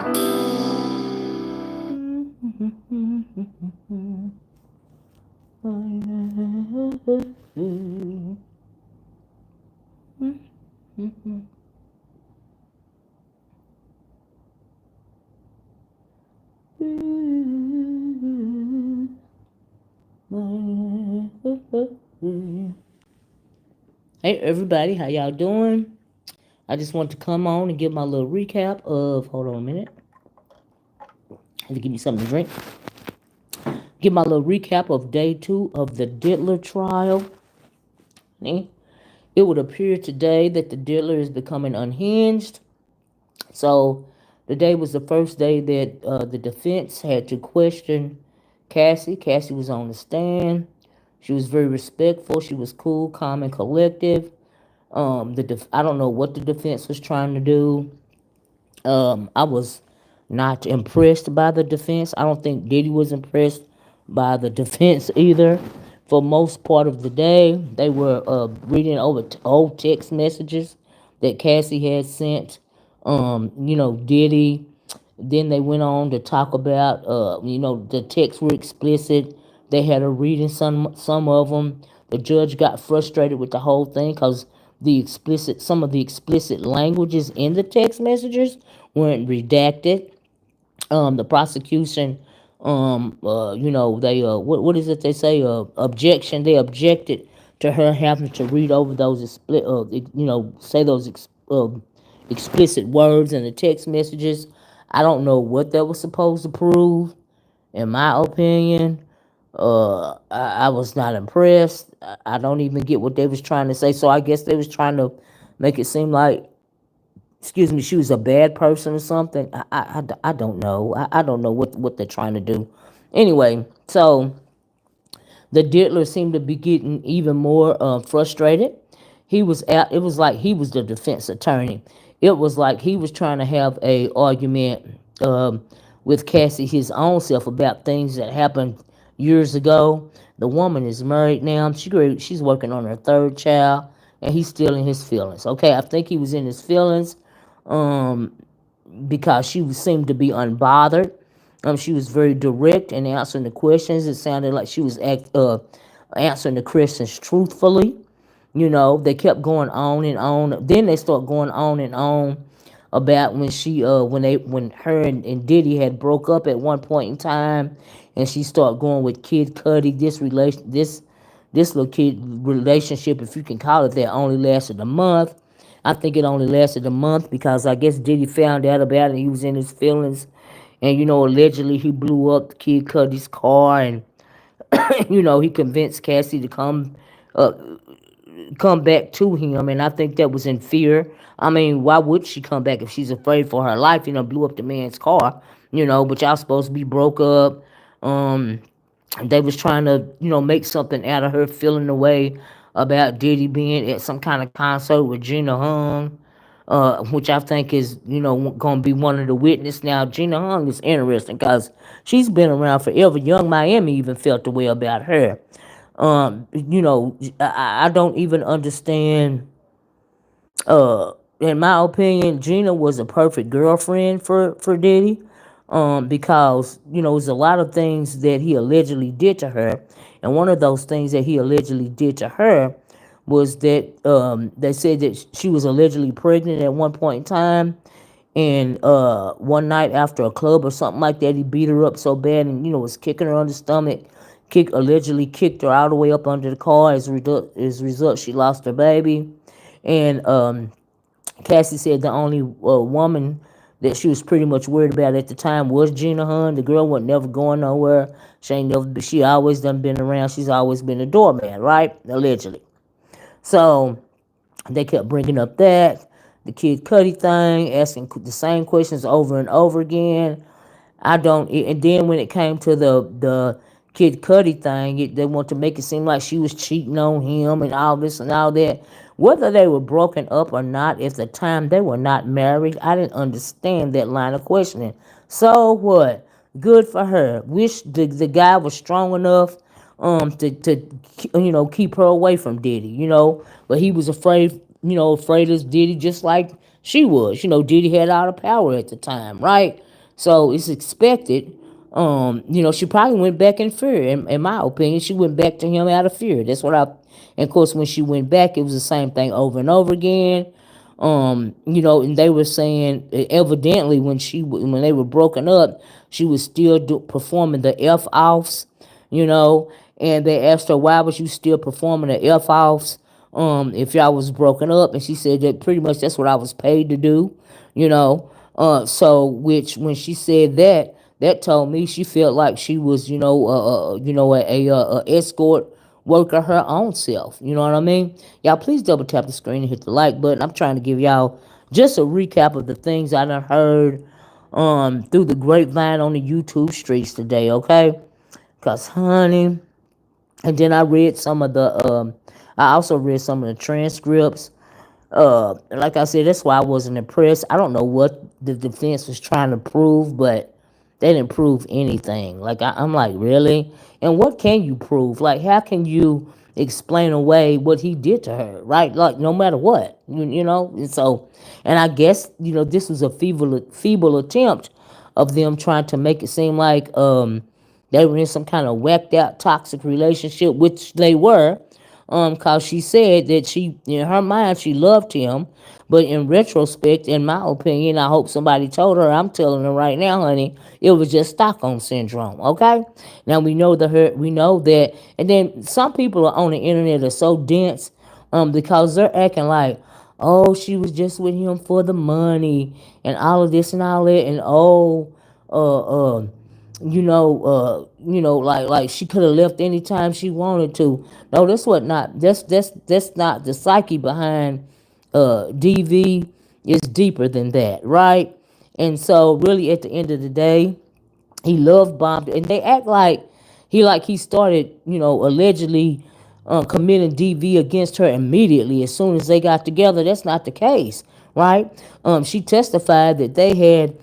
Hey everybody, how y'all doing? I just want to come on and give my little recap of. Hold on a minute. Have to give me something to drink. Give my little recap of day 2 of the Diddler trial. Eh? It would appear today that the Diddler is becoming unhinged. So today was the first day that the defense had to question Cassie. Cassie was on the stand. She was very respectful. She was cool, calm, and collective. I don't know what the defense was trying to do. I was not impressed by the defense. I don't think Diddy was impressed by the defense either. For most part of the day, they were reading over old text messages that Cassie had sent. Diddy. Then they went on to talk about, the texts were explicit. They had her reading some of them. The judge got frustrated with the whole thing because some of the explicit languages in the text messages weren't redacted. The prosecution, they what is it they say? Objection. They objected to her having to read over say those explicit words in the text messages. I don't know what that was supposed to prove. In my opinion, I was not impressed. I don't even get what they was trying to say. So I guess they was trying to make it seem like, excuse me, she was a bad person or something. I don't know. I don't know what they're trying to do. Anyway, so the Diddler seemed to be getting even more frustrated. It was like he was the defense attorney. It was like he was trying to have a argument with Cassie, his own self, about things that happened years ago. The woman is married now. She's working on her third child, and he's still in his feelings. Okay, I think he was in his feelings um, because seemed to be unbothered. She was very direct in answering the questions. It sounded like she was answering the questions truthfully. They kept going on and on. Then they start going on and on about when her and Diddy had broke up at one point in time, and she started going with Kid Cudi. This little kid relationship, if you can call it that, only lasted a month. I think it only lasted a month because I guess Diddy found out about it. He was in his feelings, and allegedly he blew up Kid Cudi's car, and he convinced Cassie to uh, come back to him, and I think that was in fear. I mean, why would she come back if she's afraid for her life? Blew up the man's car. But y'all supposed to be broke up. Um, they was trying to, make something out of her feeling the way about Diddy being at some kind of concert with Gina Hung, which I think is, going to be one of the witnesses. Now, Gina Hung is interesting because she's been around forever. Young Miami even felt the way about her. I don't even understand. In my opinion, Gina was a perfect girlfriend for Diddy, because there's a lot of things that he allegedly did to her, and one of those things that he allegedly did to her was that they said that she was allegedly pregnant at one point in time, and one night after a club or something like that, he beat her up so bad and was kicking her on the stomach. Allegedly kicked her all the way up under the car. As a result, she lost her baby. And Cassie said the only woman that she was pretty much worried about at the time was Gina Hun. The girl wasn't never going nowhere. She always done been around. She's always been a doorman, right? Allegedly. So they kept bringing up the Kid Cudi thing, asking the same questions over and over again. I don't. And then when it came to the Kid Cudi thing, they want to make it seem like she was cheating on him and all this and all that. Whether they were broken up or not, at the time they were not married. I didn't understand that line of questioning. So what? Good for her. Wish the guy was strong enough to keep her away from Diddy. But he was afraid of Diddy just like she was. Diddy had all the power at the time, right? So it's expected. She probably went back in fear. In my opinion, she went back to him out of fear. That's what I. And of course, when she went back, it was the same thing over and over again. And they were saying evidently when they were broken up, she was still performing the f offs. You know, and they asked her why was you still performing the f offs if y'all was broken up, and she said that pretty much that's what I was paid to do. You know, so which when she said that, that told me she felt like she was a escort worker her own self. You know what I mean? Y'all please double tap the screen and hit the like button. I'm trying to give y'all just a recap of the things I done heard through the grapevine on the YouTube streets today, okay? Cause honey, and then I also read some of the transcripts. Like I said, that's why I wasn't impressed. I don't know what the defense was trying to prove, but they didn't prove anything. Like I'm like, really? And what can you prove? Like, how can you explain away what he did to her? Right? Like, no matter what, you know. And I guess this was a feeble attempt of them trying to make it seem like they were in some kind of whacked out toxic relationship, which they were. Cause she said that in her mind, she loved him, but in retrospect, in my opinion, I hope somebody told her. I'm telling her right now, honey, it was just Stockholm syndrome. Okay, now we know that, and then some people on the internet are so dense, because they're acting like, oh, she was just with him for the money and all of this and all that, and oh, uh, uh like she could have left anytime she wanted to. No, that's not the psyche behind DV is deeper than that, right? And so really at the end of the day, he love bombed, and they act like he started, allegedly committing DV against her immediately as soon as they got together. That's not the case, right? She testified that they had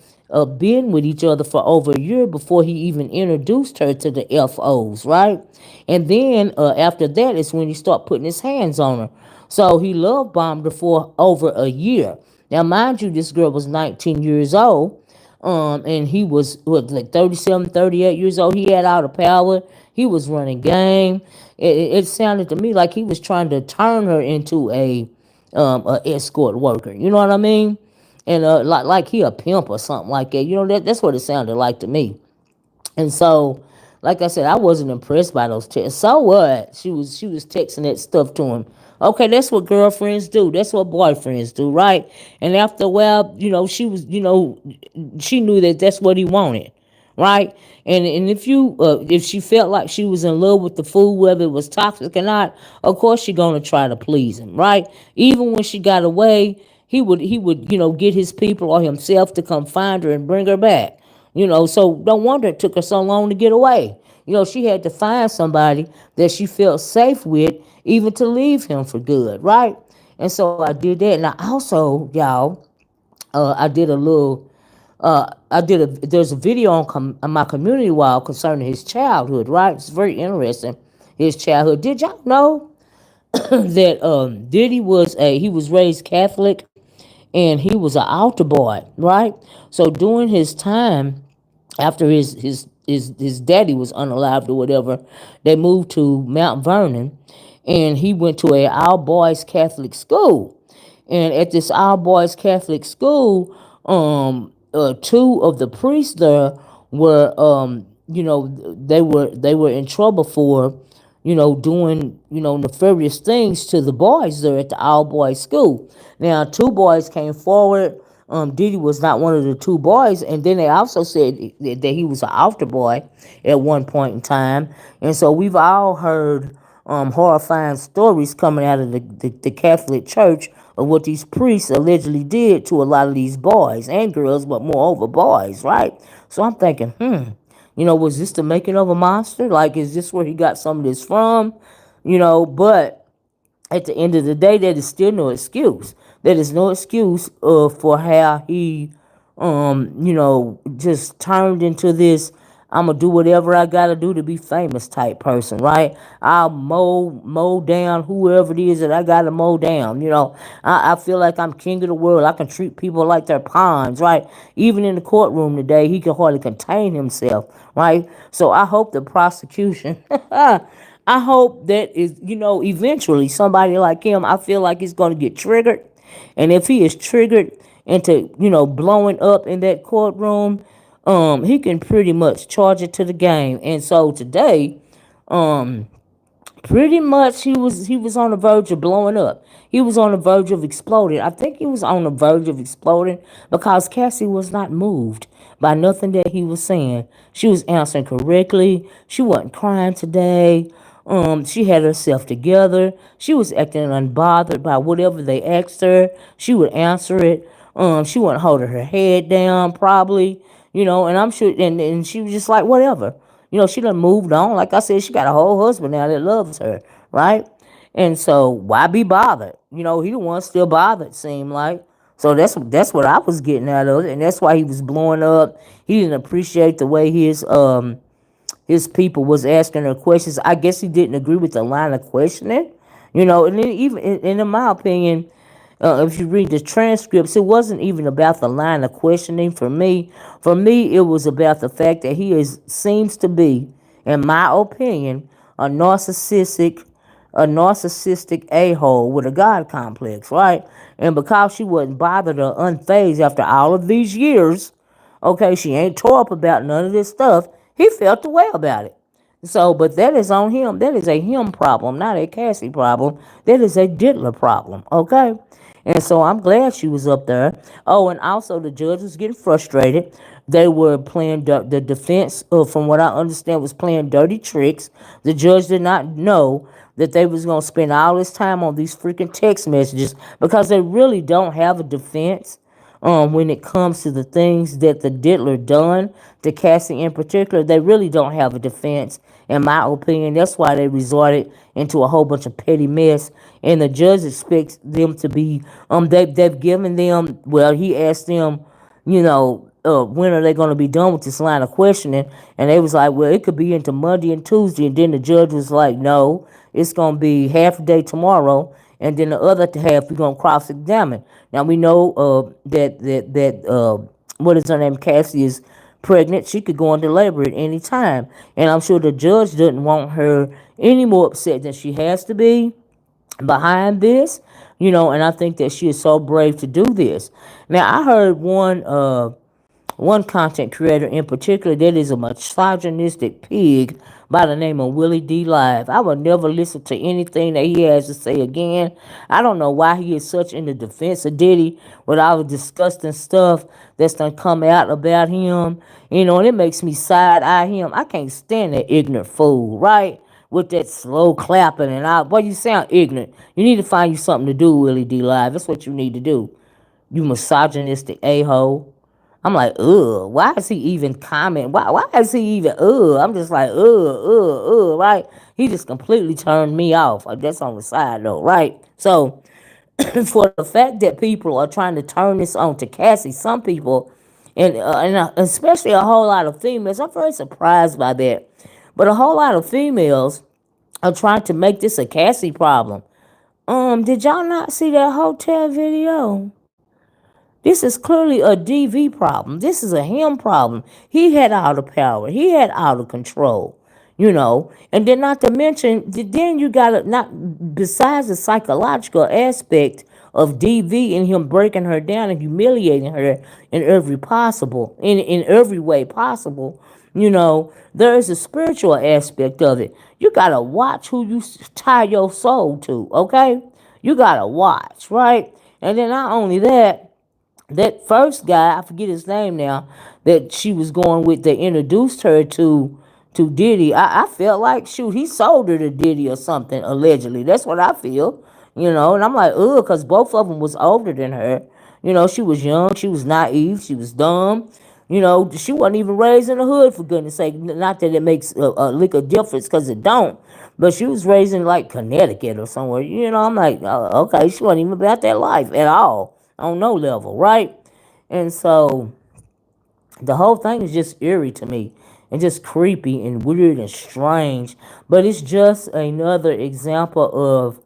been with each other for over a year before he even introduced her to the FOs, right? And then after that is when he started putting his hands on her. So he love bombed her for over a year. Now, mind you, this girl was 19 years old, and he was what, like 37, 38 years old. He had all the power. He was running game. It sounded to me like he was trying to turn her into a escort worker. You know what I mean? And like he a pimp or something like that. That's what it sounded like to me. And so, like I said, I wasn't impressed by those texts. So what? She was texting that stuff to him. Okay, that's what girlfriends do. That's what boyfriends do, right? And after a while, she knew that that's what he wanted, right? And if she felt like she was in love with the fool, whether it was toxic or not, of course she gonna try to please him, right? Even when she got away, he would get his people or himself to come find her and bring her back. So no wonder it took her so long to get away. She had to find somebody that she felt safe with, even to leave him for good, right? And so I did that. And I also, y'all, I did a little, there's a video on my community wall concerning his childhood, right? It's very interesting, his childhood. Did y'all know that Diddy he was raised Catholic, and he was an altar boy, right? So during his time, after his daddy was unalived or whatever, they moved to Mount Vernon, and he went to a all boys Catholic school. And at this all boys Catholic school, two of the priests there were, they were in trouble for, doing, nefarious things to the boys there at the all boys school. Now, two boys came forward. Diddy was not one of the two boys, and then they also said that he was an altar boy at one point in time. And so we've all heard horrifying stories coming out of the Catholic Church of what these priests allegedly did to a lot of these boys and girls, but moreover boys, right? So I'm thinking, was this the making of a monster? Like, is this where he got some of this from? But at the end of the day, that is still no excuse. That is no excuse for how he, just turned into this I'm gonna do whatever I gotta do to be famous type person, right? I'll mow down whoever it is that I gotta mow down. I feel like I'm king of the world. I can treat people like they're pawns, right? Even in the courtroom today, he can hardly contain himself, right? So I hope the prosecution, I hope that is, eventually somebody like him, I feel like he's gonna get triggered, and if he is triggered into, blowing up in that courtroom, he can pretty much charge it to the game. And so today, um, pretty much he was on the verge of blowing up. He was on the verge of exploding. I think he was on the verge of exploding because Cassie was not moved by nothing that he was saying. She was answering correctly. She wasn't crying today. She had herself together. She was acting unbothered by whatever they asked her. She would answer it. She wasn't holding her head down, probably, and I'm sure, and she was just like, whatever. She done moved on. Like I said, she got a whole husband now that loves her, right? And so why be bothered? He the one still bothered, seemed like. So that's what I was getting out of it, and that's why he was blowing up. He didn't appreciate the way his people was asking her questions. I guess he didn't agree with the line of questioning, and then even in my opinion, if you read the transcripts, it wasn't even about the line of questioning for me. For me, it was about the fact that he seems to be, in my opinion, a narcissistic, a-hole with a God complex, right? And because she wasn't bothered or unfazed after all of these years, okay, she ain't tore up about none of this stuff, he felt the way about it. So, but that is on him. That is a him problem, not a Cassie problem. That is a Diddler problem, okay? And so I'm glad she was up there. Oh, and also the judge was getting frustrated. They were playing the defense, from what I understand, was playing dirty tricks. The judge did not know that they was gonna spend all this time on these freaking text messages because they really don't have a defense when it comes to the things that the Diddler done to Cassie in particular. They really don't have a defense, in my opinion. That's why they resorted into a whole bunch of petty mess. And the judge expects them to be, they've given them, well, he asked them, when are they going to be done with this line of questioning? And they was like, well, it could be into Monday and Tuesday. And then the judge was like, no, it's going to be half a day tomorrow, and then the other half we're gonna cross-examine. Now we know that what is her name, Cassie, is pregnant. She could go into labor at any time, and I'm sure the judge didn't want her any more upset than she has to be behind this. And I think that she is so brave to do this. Now I heard one content creator in particular that is a misogynistic pig by the name of Willie D. Live. I will never listen to anything that he has to say again. I don't know why he is such in the defense of Diddy with all the disgusting stuff that's done come out about him. And it makes me side eye him. I can't stand that ignorant fool, right? With that slow clapping and all. Boy, you sound ignorant. You need to find you something to do, Willie D. Live. That's what you need to do. You misogynistic a-hole. I'm like, ugh, why is he even comment? Why is he even, I'm just like, right? He just completely turned me off. Like, that's on the side note, right? So, for the fact that people are trying to turn this on to Cassie, some people, and especially a whole lot of females, I'm very surprised by that. But a whole lot of females are trying to make this a Cassie problem. Did y'all not see that hotel video? This is clearly a DV problem. This is a him problem. He had all the power. He had all the control. And then not to mention, then you got to, not besides the psychological aspect of DV and him breaking her down and humiliating her in every way possible. There is a spiritual aspect of it. You got to watch who you tie your soul to, okay? You got to watch, right? And then not only that first guy, I forget his name now, that she was going with, that introduced her to Diddy. I felt like, shoot, he sold her to Diddy or something, allegedly. That's what I feel. And I'm like, ugh, because both of them was older than her. She was young, she was naive, she was dumb. She wasn't even raised in the hood, for goodness sake. Not that it makes a lick of difference, because it don't. But she was raised in like Connecticut or somewhere. I'm like, okay, she wasn't even about that life at all, on no level, right? And so the whole thing is just eerie to me. and just creepy and weird and strange. But it's just another example of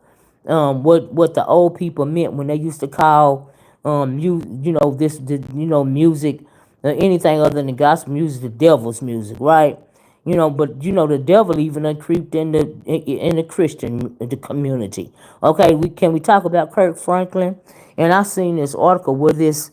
what the old people meant when they used to call you know music anything other than gospel music the devil's music, right? But the devil even done creeped in the Christian the community. Okay, we talk about Kirk Franklin, and I seen this article where this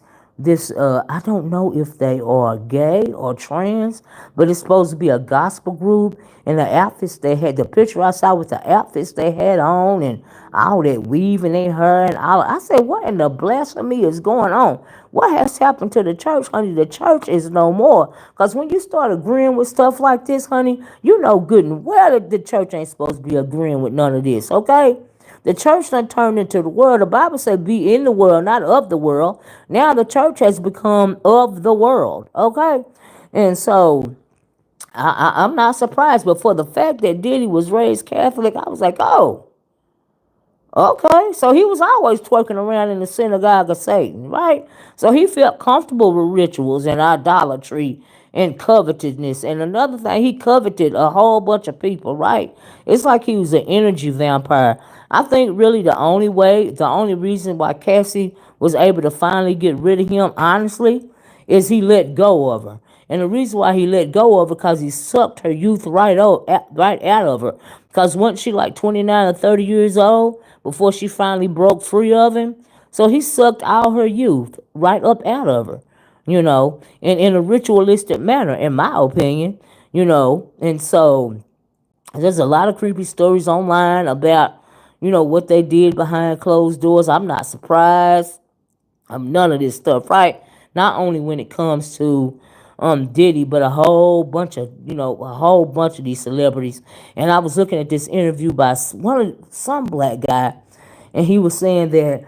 I don't know if they are gay or trans, but it's supposed to be a gospel group, and the outfits they had, the picture I saw with the outfits they had on and all that weaving in her and all. I said, what in the blasphemy is going on? What has happened to the church, honey? The church is no more. Because when you start agreeing with stuff like this, honey, you know good and well that the church ain't supposed to be agreeing with none of this, okay? The church done turned into the world. The Bible said be in the world, not of the world. Now the church has become of the world, okay? And so I'm not surprised, but for the fact that Diddy was raised Catholic, I was like, oh, okay, so he was always twerking around in the synagogue of Satan, right? So he felt comfortable with rituals and idolatry and covetousness. And another thing, he coveted a whole bunch of people, right? It's like he was an energy vampire. I think really the only reason why Cassie was able to finally get rid of him, honestly, is he let go of her. And the reason why he let go of her because he sucked her youth right out of her. Because once she like 29 or 30 years old, before she finally broke free of him, so he sucked all her youth right up out of her, and in a ritualistic manner, in my opinion, And so there's a lot of creepy stories online about, what they did behind closed doors. I'm not surprised. None of this stuff, right? Not only when it comes to Diddy, but a whole bunch of these celebrities. And I was looking at this interview by some black guy, and he was saying that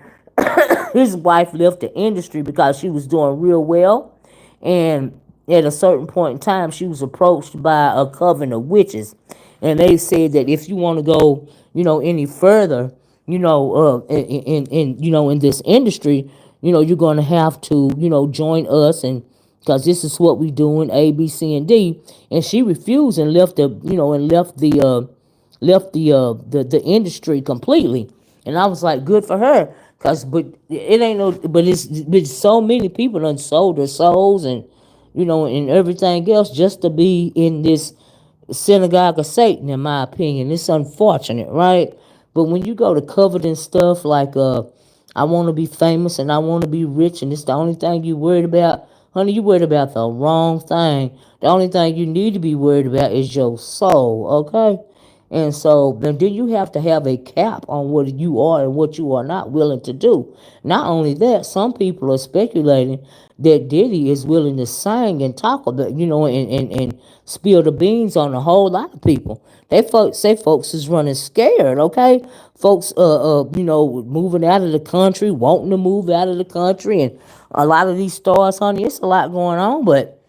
his wife left the industry because she was doing real well, and at a certain point in time, she was approached by a coven of witches, and they said that if you want to go, any further, in this industry, you're going to have to, join us, and because this is what we doing A, B, C, and D, and she refused and left the industry completely, and I was like, good for her, but it ain't no, but it's so many people done sold their souls and and everything else just to be in this synagogue of Satan, in my opinion. It's unfortunate, right? But when you go to coveting stuff like I want to be famous and I want to be rich, and it's the only thing you worried about, honey, you worried about the wrong thing. The only thing you need to be worried about is your soul, okay? And then you have to have a cap on what you are and what you are not willing to do. Not only that, some people are speculating that Diddy is willing to sing and talk about, and spill the beans on a whole lot of people. They say folks is running scared, okay? Folks, moving out of the country, wanting to move out of the country, and a lot of these stars, honey, it's a lot going on, but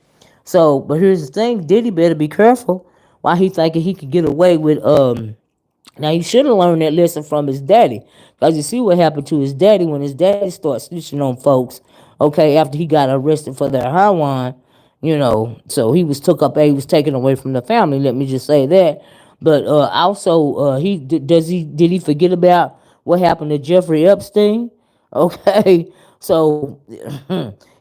here's the thing, Diddy better be careful. Why he thinking he could get away with now he should have learned that lesson from his daddy. Cause you see what happened to his daddy when his daddy started snitching on folks, okay, after he got arrested for their heroin, so he was taken away from the family, let me just say that. But also did he forget about what happened to Jeffrey Epstein? Okay. So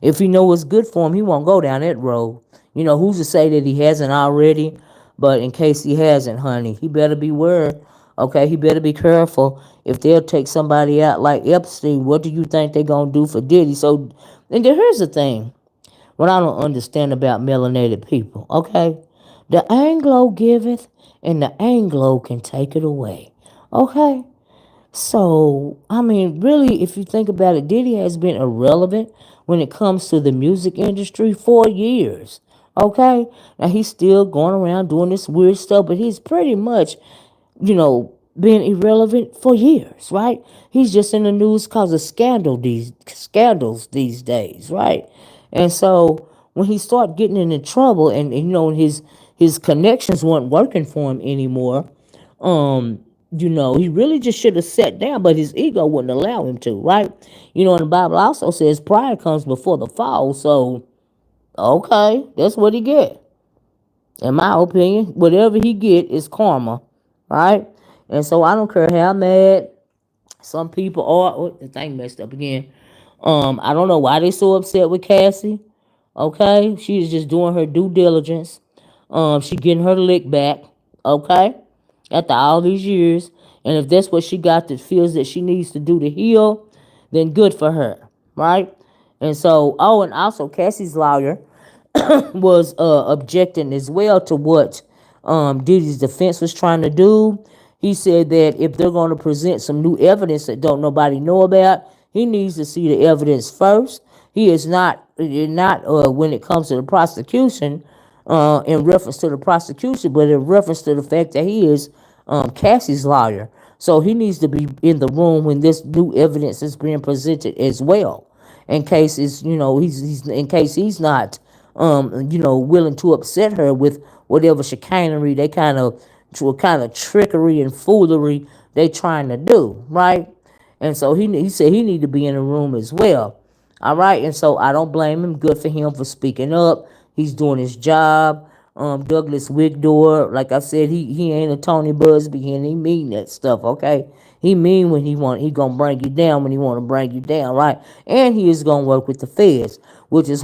if he know what's good for him, he won't go down that road. Who's to say that he hasn't already? But in case he hasn't, honey, he better be worried. Okay, he better be careful. If they'll take somebody out like Epstein, what do you think they're gonna do for Diddy? So, and then here's the thing: what I don't understand about melanated people. Okay, the Anglo giveth, and the Anglo can take it away. Okay, so, I mean, really, if you think about it, Diddy has been irrelevant when it comes to the music industry for years. Okay? Now, he's still going around doing this weird stuff, but he's pretty much, been irrelevant for years, right? He's just in the news because of scandals these days, right? And so, when he started getting into trouble and his connections weren't working for him anymore, um, he really just should have sat down, but his ego wouldn't allow him to, right? And the Bible also says pride comes before the fall. So, okay, that's what he get. In my opinion, whatever he get is karma, right? And so I don't care how mad some people are. Oh, the thing messed up again. I don't know why they so upset with Cassie. Okay, she is just doing her due diligence. She getting her lick back. Okay, after all these years, and if that's what she got that feels that she needs to do to heal, then good for her, right? And so, oh, and also Cassie's lawyer was objecting as well to what Diddy's defense was trying to do. He said that if they're going to present some new evidence that don't nobody know about, he needs to see the evidence first. He is not when it comes to the prosecution, in reference to the prosecution, but in reference to the fact that he is Cassie's lawyer. So he needs to be in the room when this new evidence is being presented as well, in case it's he's in case he's not willing to upset her with whatever chicanery they kind of trickery and foolery they trying to do, right? And so he said he need to be in the room as well. All right, and so I don't blame him. Good for him for speaking up. He's doing his job. Douglas Wigdor, like I said, he ain't a Tony Busby, and he mean that stuff. Okay, he mean when he gonna bring you down when he want to bring you down, right? And he is gonna work with the feds, which is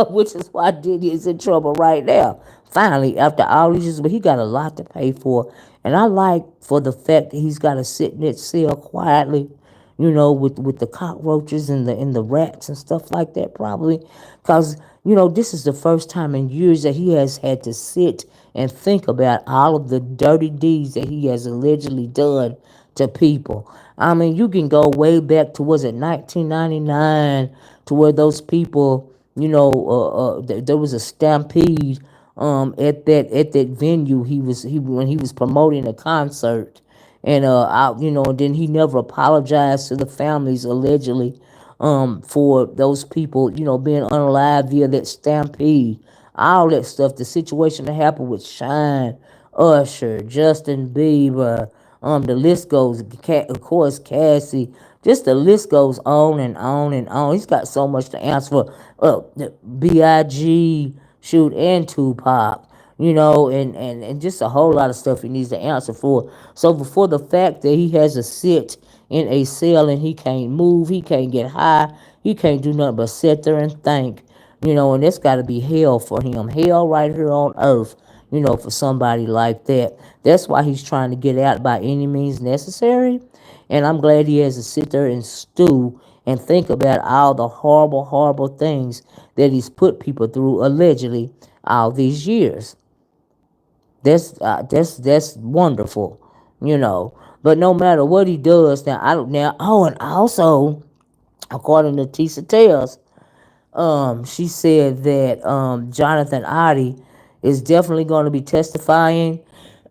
which is why Diddy is in trouble right now. Finally, after all these years, but he got a lot to pay for, and I like for the fact that he's got to sit in that cell quietly, with the cockroaches and the rats and stuff like that, probably, because this is the first time in years that he has had to sit and think about all of the dirty deeds that he has allegedly done to people. I mean, you can go way back to, was it 1999, to where those people, there was a stampede at that venue he when he was promoting a concert, and then he never apologized to the families allegedly for those people being unalive via that stampede, all that stuff. The situation that happened with Shine, Usher, Justin Bieber, the list goes. Of course, Cassie. Just the list goes on and on and on. He's got so much to answer for. Big, shoot, and Tupac, and just a whole lot of stuff he needs to answer for. So before the fact that he has to sit in a cell and he can't move, he can't get high, he can't do nothing but sit there and think, and that's got to be hell for him, hell right here on earth, for somebody like that. That's why he's trying to get out by any means necessary. And I'm glad he has to sit there and stew and think about all the horrible, horrible things that he's put people through allegedly all these years. That's wonderful, you know. But no matter what he does now, I don't now. Oh, and also, according to Tisa Tales, she said that Jonathan Oddie is definitely going to be testifying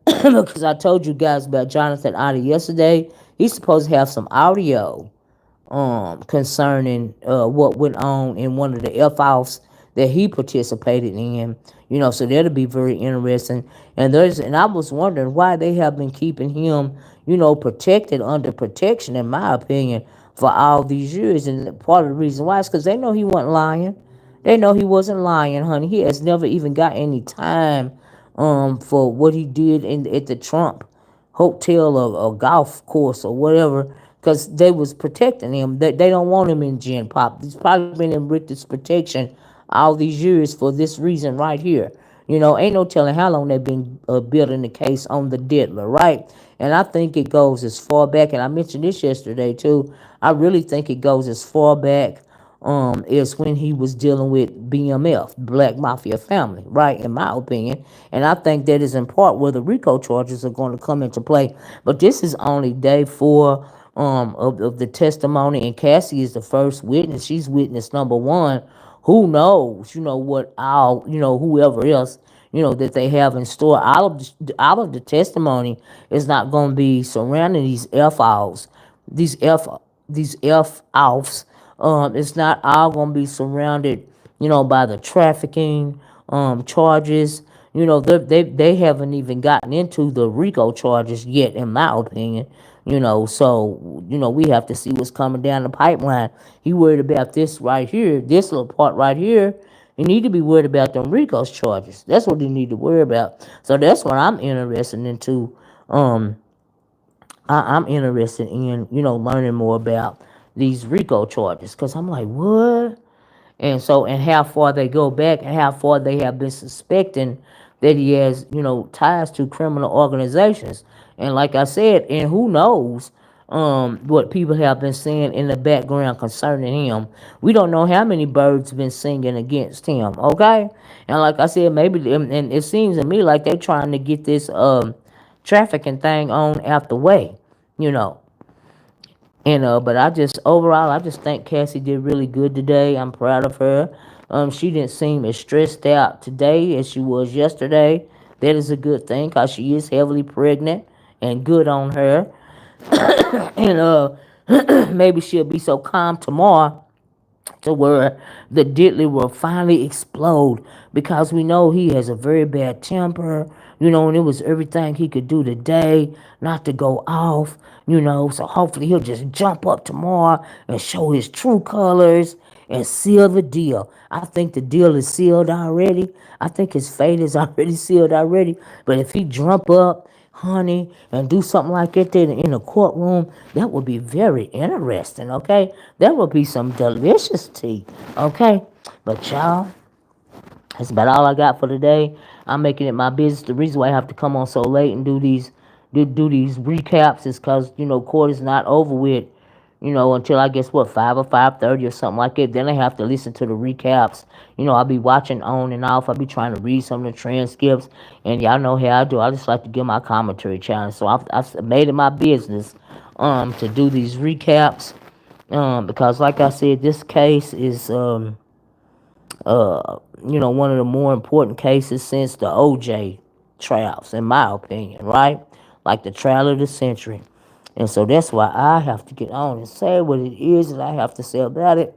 because I told you guys about Jonathan Oddie yesterday. He's supposed to have some audio concerning what went on in one of the F-offs that he participated in. So that'll be very interesting. And I was wondering why they have been keeping him, protected under protection, in my opinion, for all these years. And part of the reason why is because they know he wasn't lying. They know he wasn't lying, honey. He has never even got any time for what he did at the Trump hotel or golf course or whatever, because they was protecting him. They don't want him in Gen Pop. He's probably been in Richard's protection all these years for this reason right here. Ain't no telling how long they've been building the case on the Diddler, right? And I think it goes as far back, and I mentioned this yesterday too. I really think it goes as far back is when he was dealing with BMF, Black Mafia Family, right? In my opinion, and I think that is in part where the RICO charges are going to come into play. But this is only day 4 of the testimony, and Cassie is the first witness. She's witness number 1. Who knows? What whoever else that they have in store. All of the testimony is not going to be surrounding these F offs, these F these F offs. It's not all going to be surrounded, by the trafficking charges. They haven't even gotten into the RICO charges yet, in my opinion. So we have to see what's coming down the pipeline. He worried about this right here, this little part right here. He need to be worried about them Rico's charges. That's what he need to worry about. So that's what I'm interested into. Um, I'm interested in, learning more about these RICO charges because I'm like, what? And so, and how far they go back and how far they have been suspecting that he has, ties to criminal organizations. And like I said, and who knows what people have been saying in the background concerning him. We don't know how many birds been singing against him, okay? And like I said, maybe, and it seems to me like they're trying to get this trafficking thing on out the way, you know. And but I just overall, I just think Cassie did really good today. I'm proud of her. She didn't seem as stressed out today as she was yesterday. That is a good thing because she is heavily pregnant, and good on her. And maybe she'll be so calm tomorrow to where the Diddler will finally explode because we know he has a very bad temper, and it was everything he could do today not to go off, so hopefully he'll just jump up tomorrow and show his true colors and seal the deal. I think the deal is sealed already. I think his fate is already sealed already. But if he jump up, honey, and do something like that there in the courtroom, that would be very interesting, okay? That would be some delicious tea, okay? But y'all, that's about all I got for today. I'm making it my business. The reason why I have to come on so late and do these recaps is because court is not over with. Until I guess what 5 or 5:30 or something like that. Then I have to listen to the recaps. I'll be watching on and off. I'll be trying to read some of the transcripts, and y'all know how I do. I just like to give my commentary challenge. So I've made it my business to do these recaps because, like I said, this case is one of the more important cases since the OJ trials, in my opinion, right? Like the trial of the century. And so that's why I have to get on and say what it is that I have to say about it.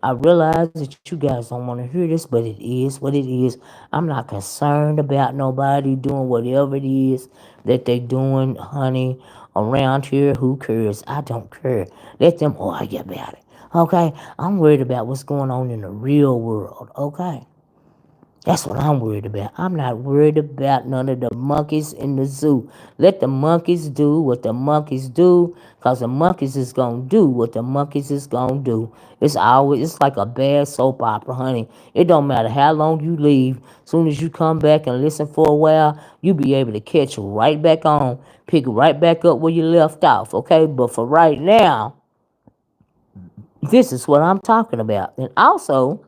I realize that you guys don't want to hear this, but it is what it is. I'm not concerned about nobody doing whatever it is that they doing, honey, around here. Who cares? I don't care. Let them argue about it. Okay? I'm worried about what's going on in the real world. Okay? That's what I'm worried about. I'm not worried about none of the monkeys in the zoo. Let the monkeys do what the monkeys do, cause the monkeys is gonna do what the monkeys is gonna do. It's like a bad soap opera, honey. It don't matter how long you leave. Soon as you come back and listen for a while, you be able to catch right back on, pick right back up where you left off. Okay, but for right now, this is what I'm talking about. And also,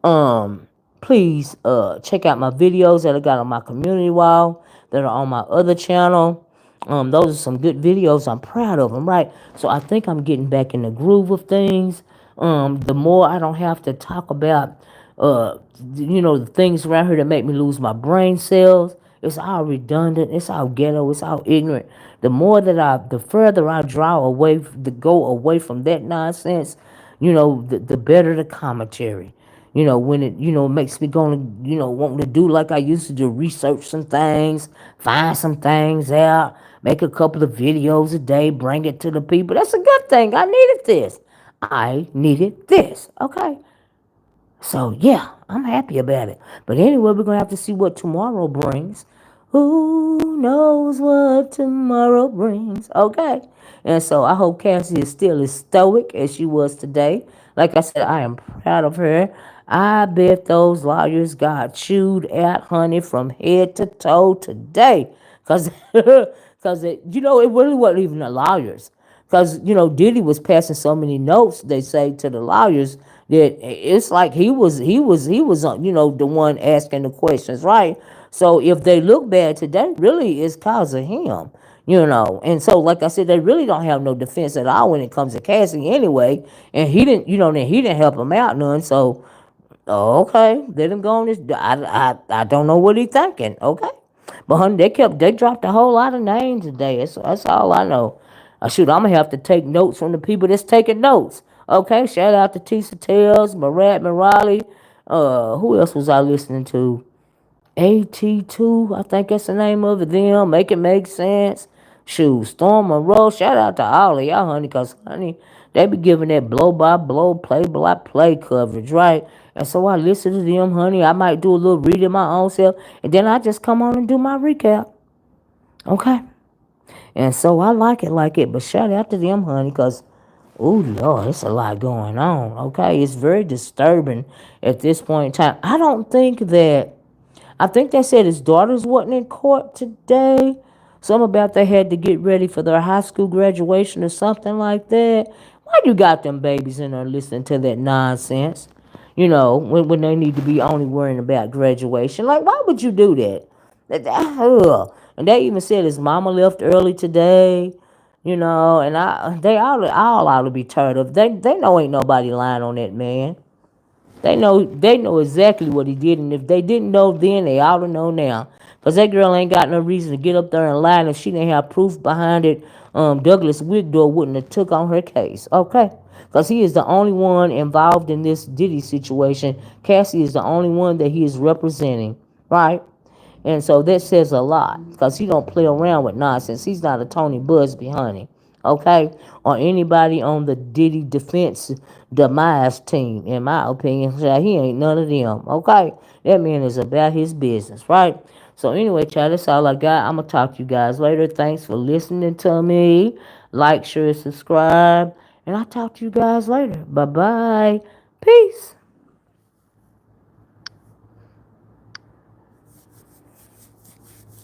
um, please check out my videos that I got on my community wall that are on my other channel. Those are some good videos. I'm proud of them, right? So I think I'm getting back in the groove of things. The more I don't have to talk about, the things around here that make me lose my brain cells. It's all redundant. It's all ghetto. It's all ignorant. The further I draw away, go away from that nonsense, the better the commentary. When it, makes me going to, wanting to do like I used to do, research some things, find some things out, make a couple of videos a day, bring it to the people. That's a good thing. I needed this. I needed this. Okay. So yeah, I'm happy about it. But anyway, we're gonna have to see what tomorrow brings. Who knows what tomorrow brings? Okay. And so I hope Cassie is still as stoic as she was today. Like I said, I am proud of her. I bet those lawyers got chewed out, honey, from head to toe today. Cause, cause it really wasn't even the lawyers. Because, Diddy was passing so many notes, they say, to the lawyers that it's like he was the one asking the questions, right? So if they look bad today, really it's cause of him. And so, like I said, they really don't have no defense at all when it comes to Cassie anyway. And he didn't, then he didn't help him out none. So, okay, let him go on this. I don't know what he thinking. Okay, but honey, they dropped a whole lot of names today. That's all I know. Shoot, I'm gonna have to take notes from the people that's taking notes. Okay, shout out to Tisa Tales, Marat Morale. Who else was I listening to? AT2, I think that's the name of it. Them, Make It Make Sense. Shoot, Storm Monroe. Shout out to all of y'all, honey, because, honey, They be giving that blow by blow, play by play coverage, right? And so I listen to them, honey. I might do a little reading my own self, and then I just come on and do my recap, okay? And so I like it. But shout out to them, honey, because, oh, Lord, it's a lot going on, okay? It's very disturbing at this point in time. I think they said his daughters wasn't in court today. Something about they had to get ready for their high school graduation or something like that. Why you got them babies in there listening to that nonsense? When they need to be only worrying about graduation. Like, why would you do that? Ugh. And they even said his mama left early today. And they all ought to be turned up. They know ain't nobody lying on that man. They know exactly what he did, and if they didn't know then, they ought to know now. Cause that girl ain't got no reason to get up there and lie, and if she didn't have proof behind it, Douglas Wigdor wouldn't have took on her case. Okay, cause he is the only one involved in this Diddy situation. Cassie is the only one that he is representing, right? And so that says a lot because he don't play around with nonsense. He's not a Tony Busby, honey. Okay? Or anybody on the Diddy defense demise team, in my opinion. So he ain't none of them. Okay? That man is about his business, right? So anyway, child, that's all I got. I'm going to talk to you guys later. Thanks for listening to me. Like, share, subscribe. And I'll talk to you guys later. Bye-bye. Peace.